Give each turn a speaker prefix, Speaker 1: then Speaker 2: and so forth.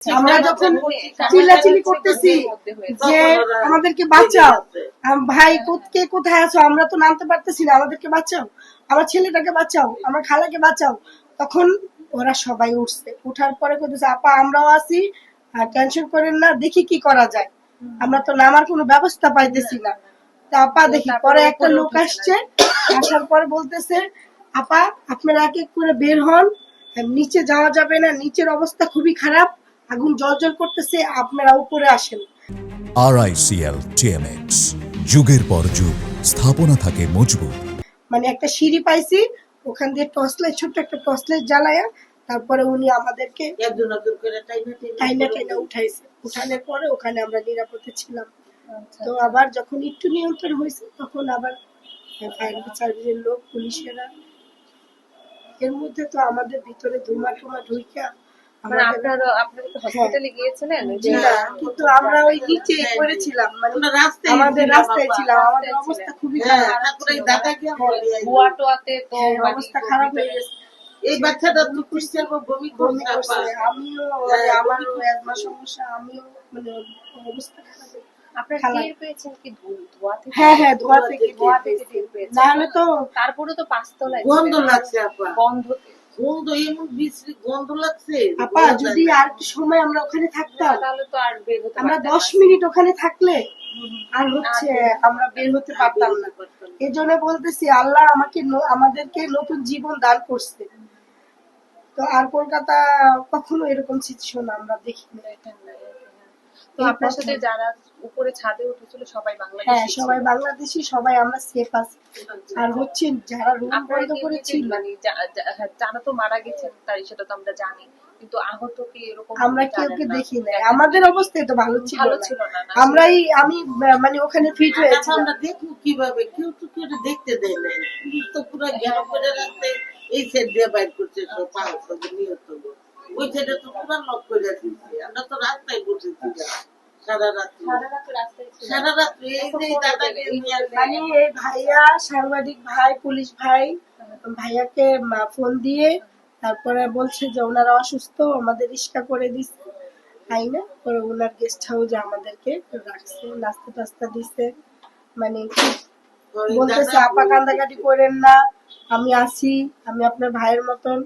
Speaker 1: আমরা যখন চিল্লাচিল্লি করতেছি যে আমাদেরকে বাঁচাও, ভাই কে কোথায় আছো, আমরা তো নামতে পারতেছি না, আমাদেরকে বাঁচাও, আমার ছেলেটাকে বাঁচাও, আমার খালাকে বাঁচাও, তখন ওরা সবাই উঠছে। উঠার পরে কইতেছে আপা আমরাও আছি, টেনশন করেন না, দেখি কি করা যায়, আমরা তো নামার কোনো ব্যবস্থা পাইতেছি না। তা আপা দেখি পরে একটা লোক আসছে, আসার পরে বলতেছে আপা আপনারা এক এক করে বের হন, নিচে যাওয়া যাবে না, নিচের অবস্থা খুবই খারাপ, আগুন জ্বলজ্বল করতেছে, আপনারা উপরে আসেন।
Speaker 2: RICL TMX, যুগের পর যুগ স্থাপনা থাকে মজবুত।
Speaker 1: মানে একটা সিঁড়ি পাইছি, ওখান দিয়ে টর্চ লাইট, ছোট্ট একটা টর্চ লাইট জ্বালায়া তারপরে উনি আমাদেরকে টাইনা উঠাইছে। উঠানোর পরে ওখানে আমরা নিরাপদে ছিলাম। তো আবার যখন একটু নিয়ন্ত্রণ হয়েছে তখন আবার ফায়ার সার্ভিসের লোক, পুলিশেরা, এর মধ্যে তো আমাদের ভিতরে ধুমা ঢুইকা কিন্তু আমরা ওই নিচে পড়েছিলাম, মানে আমাদের রাস্তায় ছিলাম, আমাদের অবস্থা খুবই খারাপ, অবস্থা খারাপ হয়ে গেছে।
Speaker 3: এই বাচ্চাটা তো কুষ্টিয়ার বমি করছে,
Speaker 1: আমিও আমারও অ্যাজমা সমস্যা, আমিও মানে অবস্থা খারাপ। হ্যাঁ ধোয়া থেকে না হলে তো
Speaker 4: তারপরে তো পাঁচতলায়
Speaker 3: গন্ধ লাগছে আপা,
Speaker 4: গন্ধতে
Speaker 3: গন্ধ এমন বিশ্রী গন্ধ লাগছে
Speaker 1: আপা। যদি আর একটু সময় আমরা ওখানে থাকতাম,
Speaker 4: তাহলে তো আর বের হতে
Speaker 1: আমরা
Speaker 4: পারতাম
Speaker 1: 10 মিনিট ওখানে থাকলে আর হচ্ছে আমরা বের হতে পারতাম না। এই জন্য বলতেছি আল্লাহ আমাদেরকে নতুন জীবন দান করছে। তো আর কলকাতা কখনো এরকম সিচুয়েশন আমরা দেখিনি।
Speaker 4: তো আপনার সাথে যারা উপরে ছাদে উঠেছিল সবাই বাংলাদেশী?
Speaker 1: হ্যাঁ সবাই বাংলাদেশি, সবাই আমরা সেফ আছি। আর হচ্ছে যারা রুম বন্ধ করেছিল,
Speaker 4: মানে যারা তো মারা গেছেন তাই সেটা তো আমরা জানি, কিন্তু আহত কি এরকম
Speaker 1: আমরা কেউকে দেখি নাই। আমাদের অবস্থায় তো ভালো ছিল না। আমি মানে ওখানে ফিট হয়েছি।
Speaker 3: আমরা দেখবো কিভাবে, কেউ তো কেউ দেখতে দেয় না, পুলিশ তো পুরো ঘের করে রাখতে এই সাইড দিয়ে বাইর করছে, সব পাঁচশো নিহত লোক, ওই সাইডে তো পুরো লক করে দিচ্ছে। আমরা তো রাস্তায় বসেছিলাম সারা রাত্রি এই যে দাদাকে
Speaker 1: মানে এই ভাইয়া, সাংবাদিক ভাই, পুলিশ ভাই, ভাইয়াকে ফোন দিয়ে তারপরে বলছে যে ওনারা অসুস্থ, আমাদের রিস্কা করে দিচ্ছে, তাই না, পরে ওনার গেস্ট হাউসে আমাদেরকে রাখছে, নাস্তা টাস্তা দিচ্ছে। মানে বলতেছে আপা কান্দাকাটি করেন না, আমি আছি, আমি আপনার ভাইয়ের মতন।